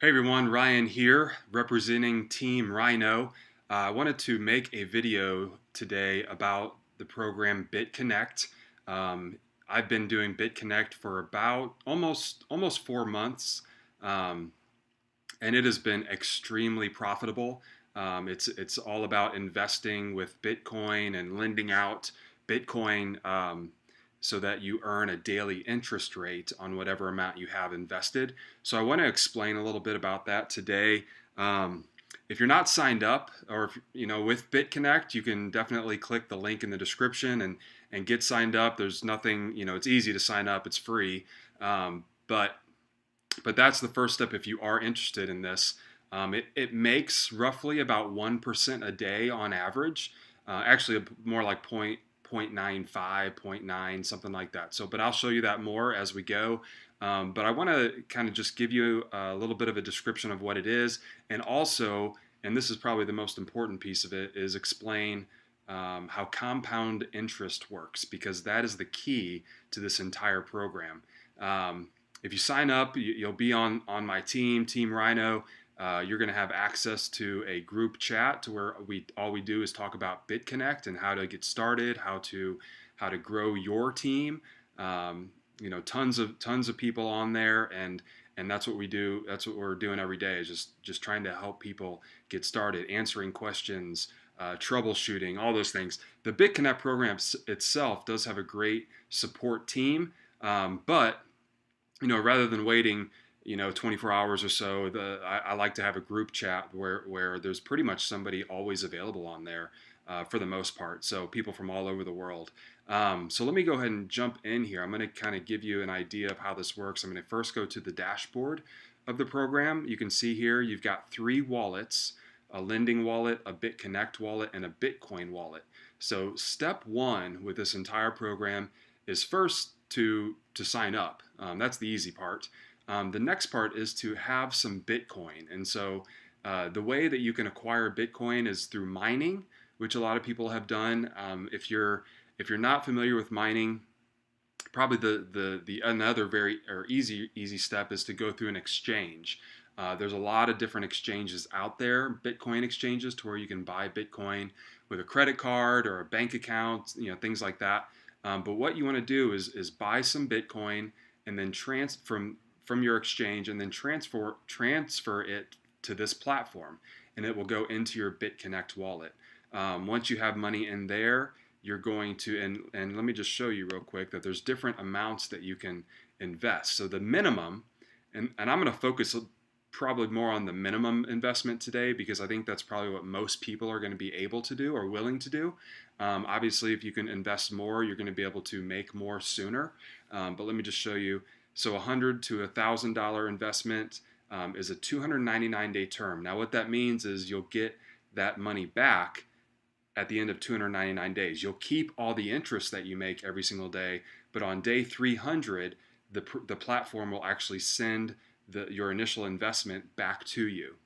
Hey everyone, Ryan here representing Team Rhynno. I wanted to make a video today about the program Bitconnect. I've been doing Bitconnect for about almost 4 months, um, and it has been extremely profitable. It's all about investing with Bitcoin and lending out Bitcoin so that you earn a daily interest rate on whatever amount you have invested. So I want to explain a little bit about that today. Um, if you're not signed up, or if, with BitConnect, you can definitely click the link in the description and get signed up. There's nothing, it's easy to sign up. It's free, but that's the first step if you are interested in this. It makes roughly about 1% a day on average. Actually, more like 0.95, zero point 0.9, something like that. So, but I'll show you that more as we go. But I want to kind of just give you a little bit of a description of what it is, and also, and this is probably the most important piece of it, is explain how compound interest works, because that is the key to this entire program. If you sign up, you'll be on my team, Team Rhynno. You're going to have access to a group chat to where all we do is talk about BitConnect and how to get started, how to grow your team. Tons of people on there, and that's what we do. That's what we're doing every day, is just trying to help people get started, answering questions, troubleshooting, all those things. The BitConnect program itself does have a great support team, but rather than waiting, 24 hours or so, I like to have a group chat where there's pretty much somebody always available on there for the most part. So people from all over the world. So let me go ahead and jump in here. I'm going to kind of give you an idea of how this works. I'm going to first go to the dashboard of the program. You can see here you've got 3 wallets: a lending wallet, a BitConnect wallet, and a Bitcoin wallet. So step 1 with this entire program is first to sign up. That's the easy part. The next part is to have some Bitcoin. And so the way that you can acquire Bitcoin is through mining, which a lot of people have done. If you're not familiar with mining, probably the another very or easy step is to go through an exchange. There's a lot of different exchanges out there, Bitcoin exchanges, to where you can buy Bitcoin with a credit card or a bank account, things like that. But what you want to do is buy some Bitcoin and then from your exchange, and then transfer it to this platform, and it will go into your BitConnect wallet. Once you have money in there, you're going to, and let me just show you real quick that there's different amounts that you can invest. So the minimum, and I'm going to focus probably more on the minimum investment today, because I think that's probably what most people are going to be able to do or willing to do. Obviously, if you can invest more, you're going to be able to make more sooner. But let me just show you. So $100 to $1,000 investment is a 299-day term. Now what that means is you'll get that money back at the end of 299 days. You'll keep all the interest that you make every single day, but on day 300, the platform will actually send your initial investment back to you.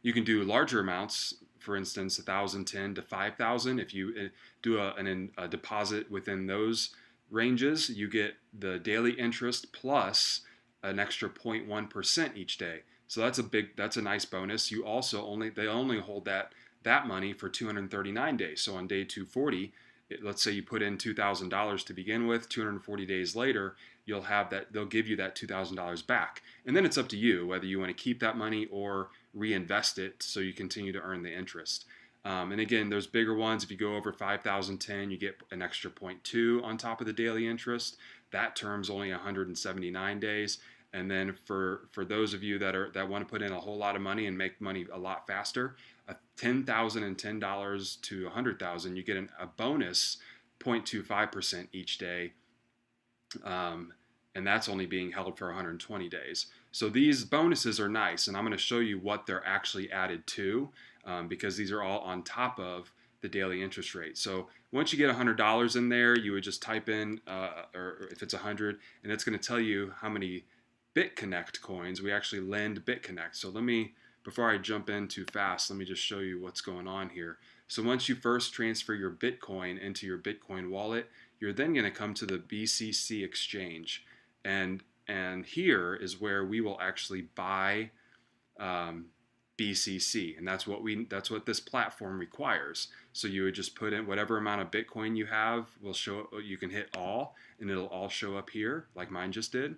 You can do larger amounts, for instance, 1,000, 10 to 5,000. If you do a deposit within those ranges, you get the daily interest plus an extra 0.1% each day. So that's a nice bonus. They only hold that money for 239 days. So on day 240, let's say you put in $2,000 to begin with. 240 days later, you'll have that. They'll give you that $2,000 back, and then it's up to you whether you want to keep that money or reinvest it so you continue to earn the interest. And again, there's bigger ones. If you go over 5,010, you get an extra 0.2 on top of the daily interest. That term's only 179 days. And then for those of you that want to put in a whole lot of money and make money a lot faster, $10,010 to $100,000, you get a bonus 0.25% each day. And that's only being held for 120 days. So these bonuses are nice, and I'm going to show you what they're actually added to, because these are all on top of the daily interest rate. So once you get $100 in there, you would just type in, or if it's 100, and it's going to tell you how many BitConnect coins we actually lend BitConnect. So before I jump in too fast, let me just show you what's going on here. So once you first transfer your Bitcoin into your Bitcoin wallet, you're then going to come to the BCC exchange. And And here is where we will actually buy um, BCC, and that's what this platform requires. So you would just put in whatever amount of Bitcoin you have. Will show, you can hit all, and it'll all show up here, like mine just did.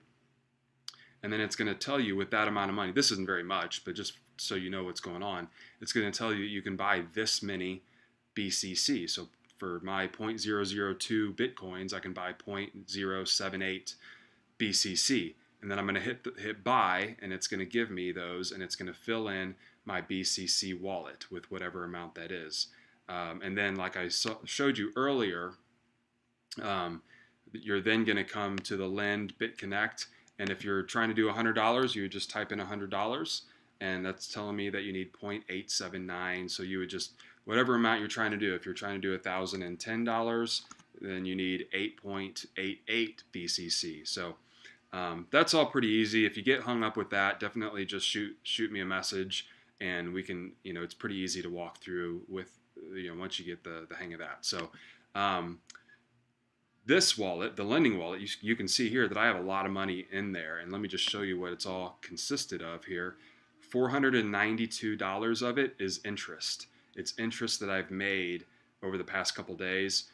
And then it's going to tell you with that amount of money. This isn't very much, but just so you know what's going on, it's going to tell you can buy this many BCC. So for my 0.002 Bitcoins, I can buy 0.078 BCC, and then I'm going to hit buy, and it's going to give me those, and it's going to fill in my BCC wallet with whatever amount that is. And then, like I showed you earlier, you're then going to come to the lend Bitconnect, and if you're trying to do $100, you would just type in $100, and that's telling me that you need 0.879. So you would just whatever amount you're trying to do. If you're trying to do $1,010, then you need 8.88 BCC. So that's all pretty easy. If you get hung up with that, definitely just shoot me a message, and we can, it's pretty easy to walk through with, once you get the hang of that. So this wallet, the lending wallet, you can see here that I have a lot of money in there, and let me just show you what it's all consisted of here. $492 of it is interest. It's interest that I've made over the past couple days.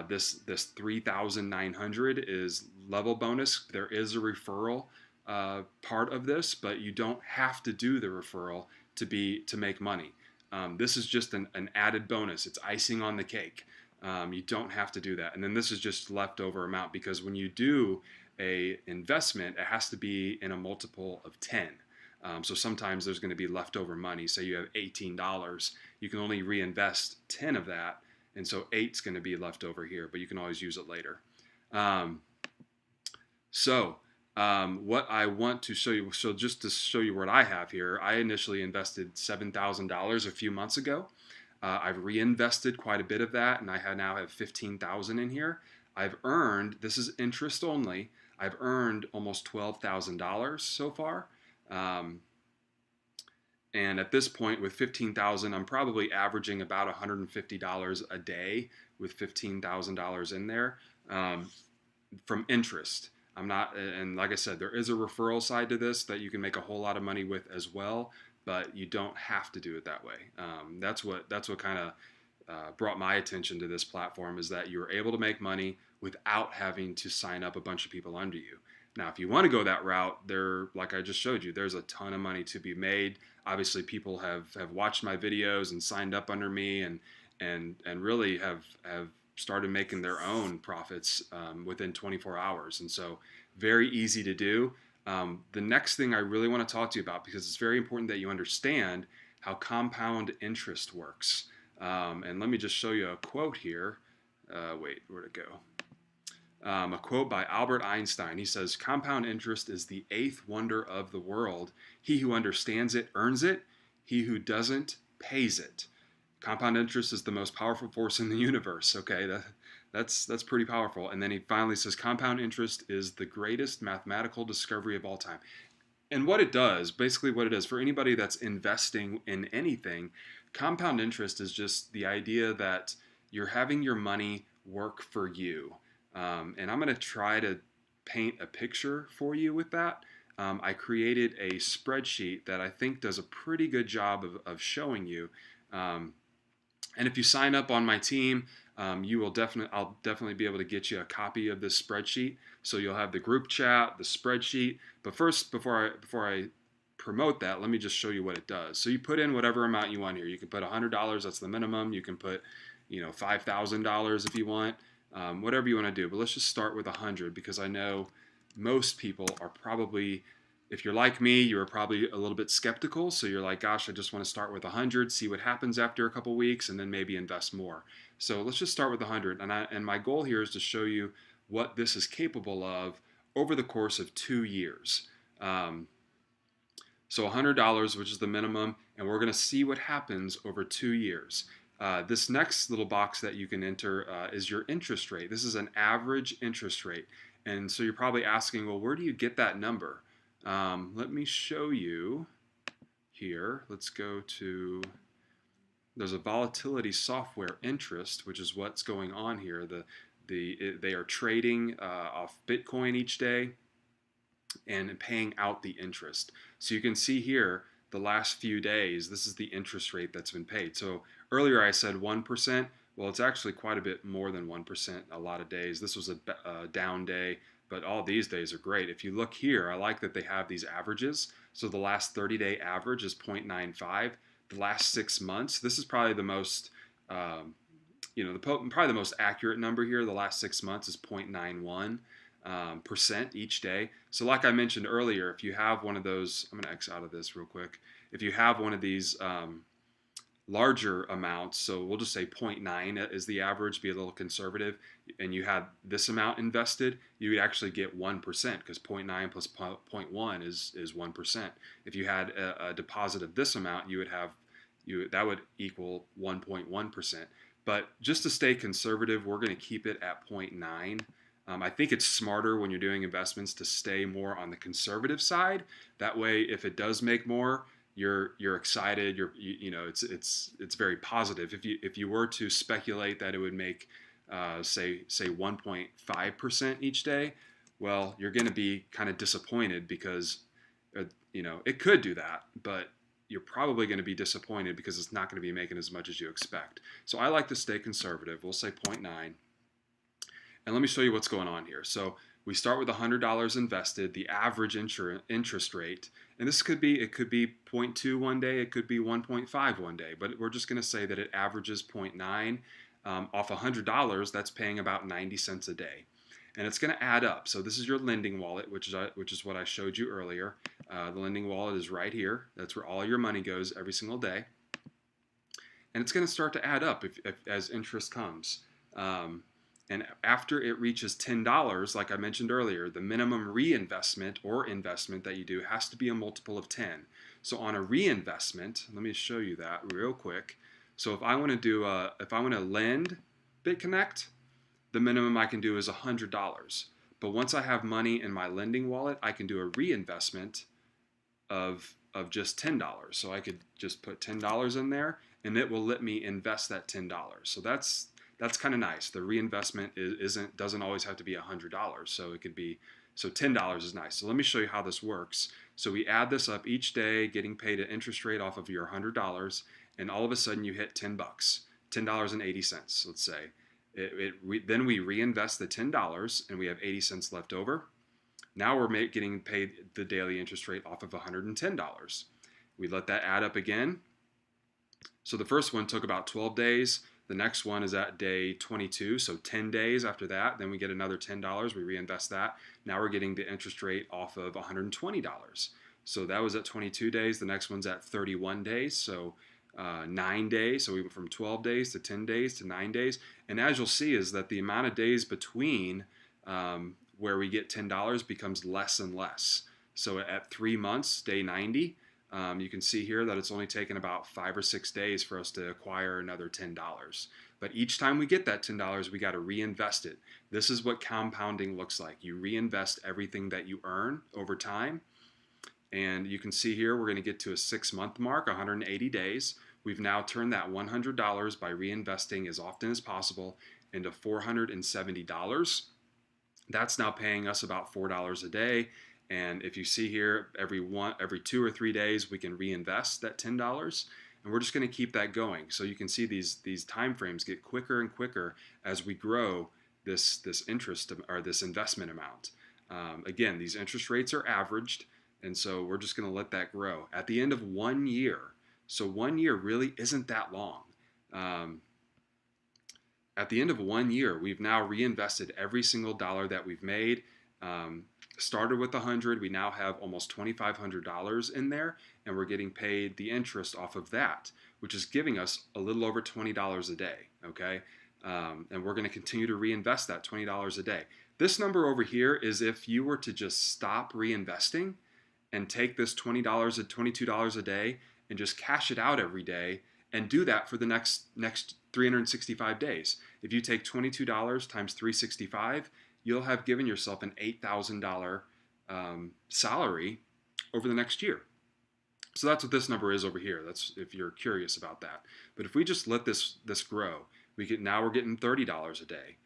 This 3,900 is level bonus. There is a referral part of this, but you don't have to do the referral to make money. This is just an added bonus. It's icing on the cake. You don't have to do that. And then this is just leftover amount, because when you do a investment, it has to be in a multiple of 10. So sometimes there's going to be leftover money. Say you have $18, you can only reinvest 10 of that, and so 8's going to be left over here, but you can always use it later. What I want to show you, so just to show you what I have here, I initially invested $7,000 a few months ago. I've reinvested quite a bit of that, and I now have $15,000 in here. I've earned, this is interest only, I've earned almost $12,000 so far. And at this point, with $15,000, I'm probably averaging about $150 a day with $15,000 in there from interest. I'm not, and like I said, there is a referral side to this that you can make a whole lot of money with as well, but you don't have to do it that way. That's what kind of brought my attention to this platform, is that you're able to make money without having to sign up a bunch of people under you. Now, if you want to go that route, like I just showed you, there's a ton of money to be made. Obviously, people have watched my videos and signed up under me, and really have started making their own profits within 24 hours. And so, very easy to do. The next thing I really want to talk to you about, because it's very important that you understand how compound interest works. And let me just show you a quote here. Wait, where'd it go? A quote by Albert Einstein. He says, "Compound interest is the eighth wonder of the world. He who understands it earns it. He who doesn't pays it." Compound interest is the most powerful force in the universe. Okay, that's pretty powerful. And then he finally says, "Compound interest is the greatest mathematical discovery of all time." And what it does, basically what it is, for anybody that's investing in anything, compound interest is just the idea that you're having your money work for you. And I'm going to try to paint a picture for you with that. I created a spreadsheet that I think does a pretty good job of showing you. And if you sign up on my team, I'll definitely be able to get you a copy of this spreadsheet. So you'll have the group chat, the spreadsheet. But first, before I promote that, let me just show you what it does. So you put in whatever amount you want here. You can put $100, that's the minimum. You can put, $5,000 if you want. Whatever you want to do, but let's just start with 100, because I know most people are probably, if you're like me, you're probably a little bit skeptical. So you're like, gosh, I just want to start with 100, see what happens after a couple weeks, and then maybe invest more. So let's just start with 100. And my goal here is to show you what this is capable of over the course of 2 years. So $100, which is the minimum, and we're going to see what happens over 2 years. This next little box that you can enter is your interest rate. This is an average interest rate. And so you're probably asking, well, where do you get that number? Let me show you here. Let's go to, there's a volatility software interest, which is what's going on here. They are trading off Bitcoin each day. and paying out the interest. So you can see here the last few days, this is the interest rate that's been paid. So earlier I said 1%. Well, it's actually quite a bit more than 1% a lot of days. This was a down day, but all these days are great. If you look here, I like that they have these averages. So the last 30-day average is 0.95. The last 6 months, this is probably the most, probably the most accurate number here. The last 6 months is 0.91 percent each day. So like I mentioned earlier, if you have one of those, I'm going to X out of this real quick. If you have one of these larger amounts, so we'll just say 0.9 is the average, be a little conservative, and you had this amount invested, you would actually get 1% because 0.9 plus 0.1 is 1%. If you had a deposit of this amount, you would have that would equal 1.1%. But just to stay conservative, we're going to keep it at 0.9. I think it's smarter when you're doing investments to stay more on the conservative side. That way, if it does make more, you're excited. It's very positive. If you were to speculate that it would make say 1.5% each day, well, you're going to be kind of disappointed because it could do that, but you're probably going to be disappointed because it's not going to be making as much as you expect. So I like to stay conservative. We'll say 0.9. And let me show you what's going on here. So we start with $100 invested, the average interest rate, and this could be 0.2 one day, it could be 1.5 one day, but we're just going to say that it averages 0.9 off $100. That's paying about 90 cents a day, and it's going to add up. So this is your lending wallet, which is what I showed you earlier. The lending wallet is right here. That's where all your money goes every single day, and it's going to start to add up as interest comes. And after it reaches $10, like I mentioned earlier, the minimum reinvestment or investment that you do has to be a multiple of 10. So on a reinvestment, let me show you that real quick. So if I want to lend Bitconnect, the minimum I can do is $100. But once I have money in my lending wallet, I can do a reinvestment of just $10. So I could just put $10 in there, and it will let me invest that $10. So that's kind of nice. The reinvestment doesn't always have to be $100. So it could be, so $10 is nice. So let me show you how this works. So we add this up each day, getting paid an interest rate off of your $100, and all of a sudden you hit $10, $10.80, let's say. Then we reinvest the $10 and we have 80 cents left over. Now we're getting paid the daily interest rate off of $110. We let that add up again. So the first one took about 12 days. The next one is at day 22, so 10 days after that. Then we get another $10. We reinvest that. Now we're getting the interest rate off of $120. So that was at 22 days. The next one's at 31 days, so 9 days. So we went from 12 days to 10 days to 9 days. And as you'll see is that the amount of days between where we get $10 becomes less and less. So at 3 months, day 90, you can see here that it's only taken about 5 or 6 days for us to acquire another $10. But each time we get that $10, we got to reinvest it. This is what compounding looks like. You reinvest everything that you earn over time. And you can see here we're going to get to a 6-month mark, 180 days. We've now turned that $100 by reinvesting as often as possible into $470. That's now paying us about $4 a day. And if you see here, every 2 or 3 days, we can reinvest that $10, and we're just going to keep that going. So you can see these time frames get quicker and quicker as we grow this interest or this investment amount. Again, these interest rates are averaged, and so we're just going to let that grow. At the end of 1 year, so 1 year really isn't that long. At the end of 1 year, we've now reinvested every single dollar that we've made. Started with 100, we now have almost $2,500 in there, and we're getting paid the interest off of that, which is giving us a little over $20 a day, okay? And we're going to continue to reinvest that $20 a day. This number over here is if you were to just stop reinvesting and take this $20 or $22 a day and just cash it out every day and do that for the next 365 days. If you take $22 times 365, you'll have given yourself an $8,000 salary over the next year. So that's what this number is over here. That's if you're curious about that. But if we just let this grow, now we're getting $30 a day.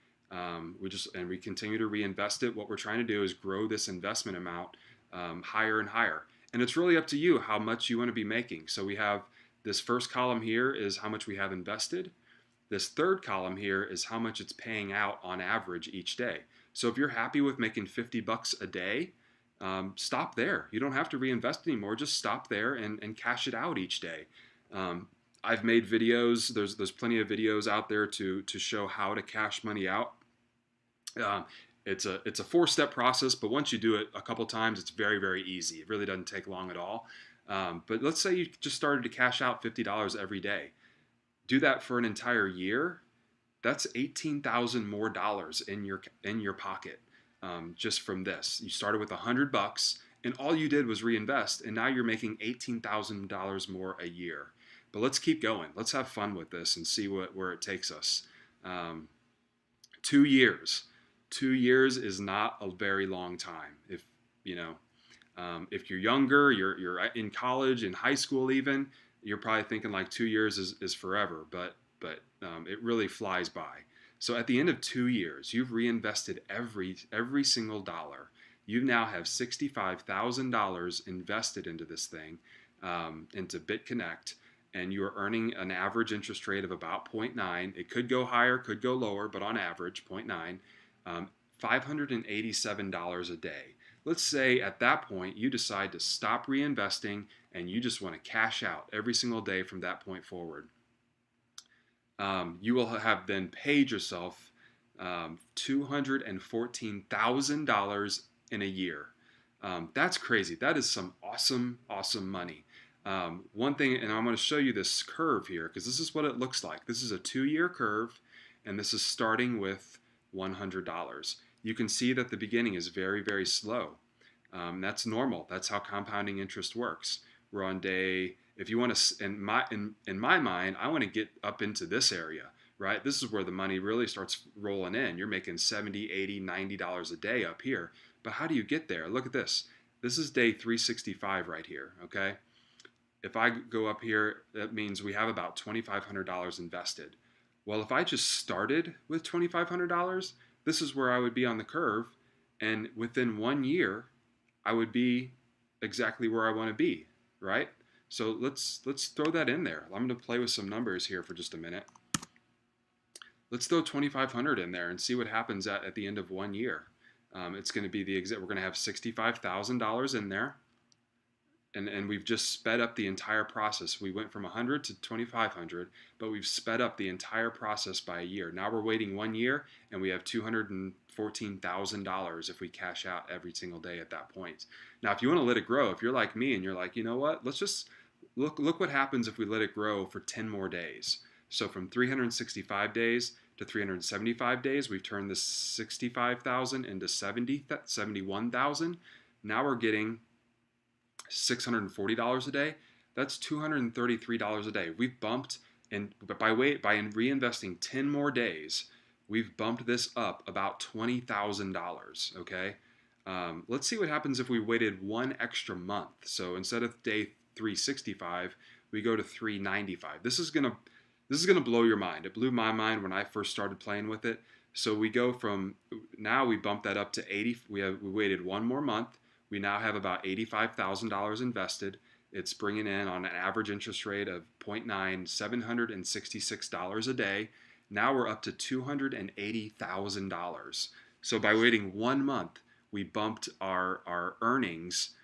We continue to reinvest it. What we're trying to do is grow this investment amount higher and higher. And it's really up to you how much you want to be making. So we have this first column here is how much we have invested. This third column here is how much it's paying out on average each day. So if you're happy with making 50 bucks a day, stop there. You don't have to reinvest anymore. Just stop there and cash it out each day. Um, I've made videos. There's plenty of videos out there to show how to cash money out. Um, it's a 4-step process, but once you do it a couple times, it's very easy. It really doesn't take long at all. But let's say you just started to cash out $50 every day. Do that for an entire year. That's $18,000 more dollars in your pocket, just from this. You started with $100, and all you did was reinvest, and now you're making $18,000 more a year. But let's keep going. Let's have fun with this and see where it takes us. 2 years. 2 years is not a very long time. If you know, if you're younger, you're in college, in high school even, you're probably thinking like 2 years is forever, but it really flies by. So at the end of 2 years, you've reinvested every single dollar. You now have $65,000 invested into this thing, into Bitconnect, and you are earning an average interest rate of about 0.9. It could go higher, could go lower, but on average, 0.9. $587 a day. Let's say at that point you decide to stop reinvesting and you just want to cash out every single day from that point forward. You will have then paid yourself $214,000 in a year. That's crazy. That is some awesome money. One thing, and I'm going to show you this curve here because this is what it looks like. This is a 2-year curve, and this is starting with $100. You can see that the beginning is very slow. That's normal. That's how compounding interest works. We're on day, if you want to, in my mind, I want to get up into this area, right? This is where the money really starts rolling in. You're making $70, $80, $90 a day up here. But how do you get there? Look at this. This is day 365 right here, okay? If I go up here, that means we have about $2,500 invested. Well, if I just started with $2,500, this is where I would be on the curve, and within 1 year, I would be exactly where I want to be, right? So let's throw that in there. I'm going to play with some numbers here for just a minute. Let's throw 2,500 in there and see what happens at the end of 1 year. It's going to be the exact. We're going to have $65,000 in there. And we've just sped up the entire process. We went from 100 to 2,500, but we've sped up the entire process by a year. Now we're waiting 1 year, and we have $214,000 if we cash out every single day at that point. Now, if you want to let it grow, if you're like me and you're like, you know what, let's just look what happens if we let it grow for 10 more days. So from 365 days to 375 days, we've turned this 65,000 into 71,000. Now we're getting $640 a day. That's $233 a day. We've bumped, and by reinvesting 10 more days, we've bumped this up about $20,000. Okay, let's see what happens if we waited one extra month. So instead of day 365, we go to 395. This is gonna blow your mind. It blew my mind when I first started playing with it. So we go from, now we bump that up to 80. We waited one more month. We now have about $85,000 invested. It's bringing in on an average interest rate of 0.9, $766 a day. Now we're up to $280,000. So by waiting 1 month, we bumped our earnings.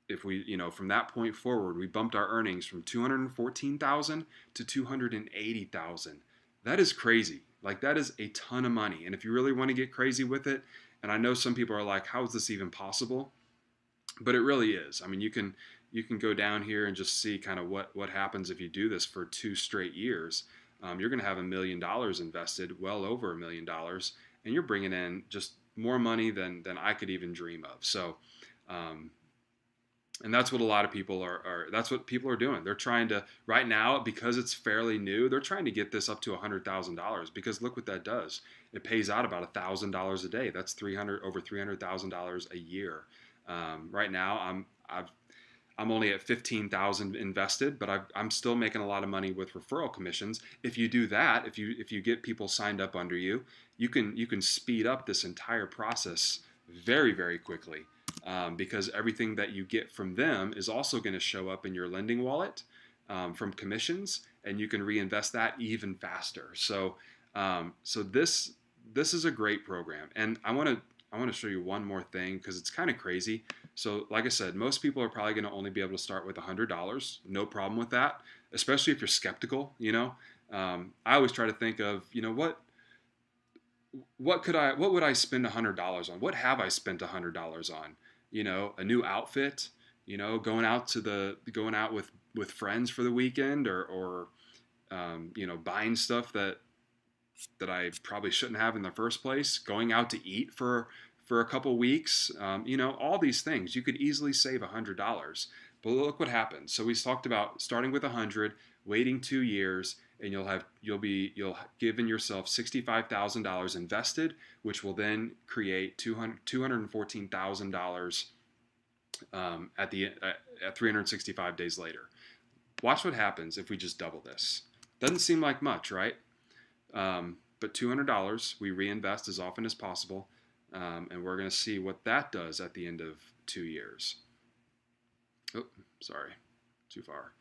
If we, from that point forward, we bumped our earnings from 214,000 to 280,000. That is crazy. Like, that is a ton of money. And if you really want to get crazy with it, and I know some people are like, how is this even possible? But it really is. I mean, you can go down here and just see kind of what happens if you do this for 2 straight years. You're going to have $1 million invested, well over $1 million, and you're bringing in just more money than I could even dream of. So, and that's what a lot of people that's what people are doing. They're trying to, right now, because it's fairly new, they're trying to get this up to $100,000, because look what that does. It pays out about $1,000 a day. That's over $300,000 a year. Right now, I'm only at 15,000 invested, but I'm still making a lot of money with referral commissions. If you do that, if you get people signed up under you, you can speed up this entire process very quickly. because everything that you get from them is also going to show up in your lending wallet from commissions, and you can reinvest that even faster. So this is a great program, and I want to show you one more thing because it's kind of crazy. So, like I said, most people are probably going to only be able to start with $100. No problem with that, especially if you're skeptical. I always try to think of, what would I spend $100 on? What have I spent $100 on? A new outfit. Going out with friends for the weekend, or buying stuff that I probably shouldn't have in the first place. Going out to eat for a couple weeks. All these things you could easily save $100. But look what happens. So we talked about starting with 100, waiting 2 years, and you'll given yourself $65,000 invested, which will then create $214,000 at 365 days later. Watch what happens if we just double this. Doesn't seem like much, right? But $200 we reinvest as often as possible, and we're going to see what that does at the end of 2 years. Oh, sorry, too far.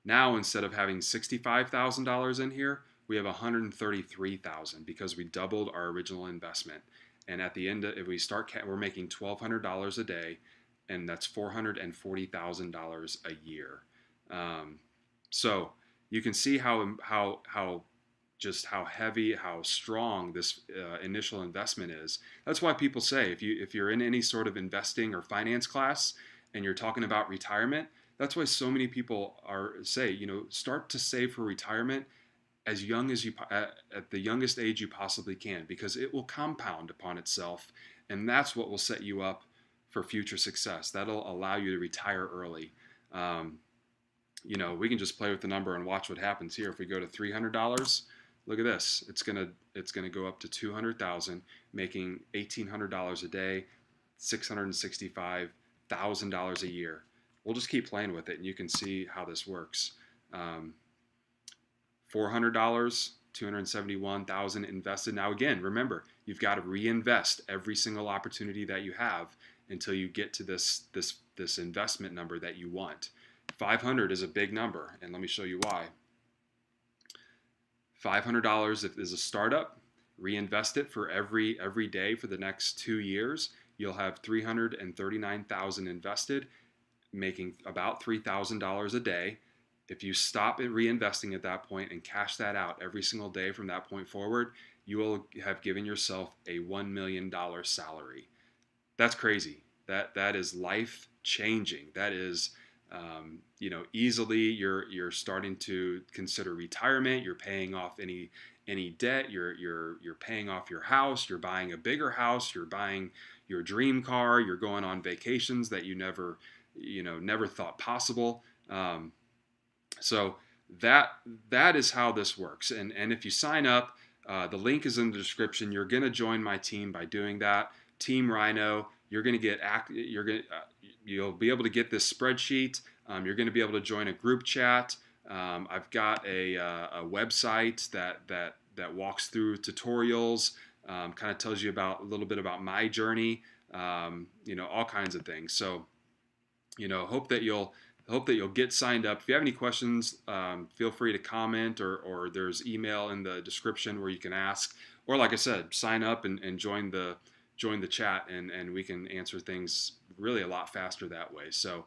Now, instead of having $65,000 in here, we have $133,000 because we doubled our original investment. And at the end, if we start, we're making $1,200 a day, and that's $440,000 a year. So you can see how heavy, how strong this initial investment is. That's why people say if you're in any sort of investing or finance class and you're talking about retirement, that's why so many people say start to save for retirement as young as at the youngest age you possibly can, because it will compound upon itself, and that's what will set you up for future success. That'll allow you to retire early. We can just play with the number and watch what happens here. If we go to $300, look at this. It's gonna go up to $200,000, making $1,800 a day, $665,000 a year. We'll just keep playing with it, and you can see how this works. $400, $271,000 invested. Now again, remember, you've got to reinvest every single opportunity that you have until you get to this investment number that you want. 500 is a big number, and let me show you why. $500 is a startup. Reinvest it for every day for the next 2 years. You'll have $339,000 invested, making about $3,000 a day. If you stop at reinvesting at that point and cash that out every single day from that point forward, you will have given yourself a $1 million salary. That's crazy. That is life changing. That is, easily you're starting to consider retirement. You're paying off any debt. You're paying off your house. You're buying a bigger house. You're buying your dream car. You're going on vacations that you never thought possible. So that is how this works. And if you sign up, the link is in the description. You're going to join my team by doing that. Team Rhynno. You're going to get you'll be able to get this spreadsheet. You're going to be able to join a group chat. I've got a website that walks through tutorials, kind of tells you a little bit about my journey, all kinds of things. So, hope that you'll get signed up. If you have any questions, feel free to comment, or there's email in the description where you can ask. Or like I said, sign up and join the chat, and we can answer things really a lot faster that way. So,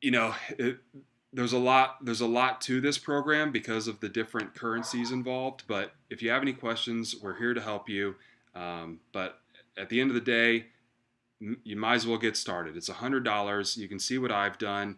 there's a lot to this program because of the different currencies involved. But if you have any questions, we're here to help you. But at the end of the day, you might as well get started. It's $100. You can see what I've done.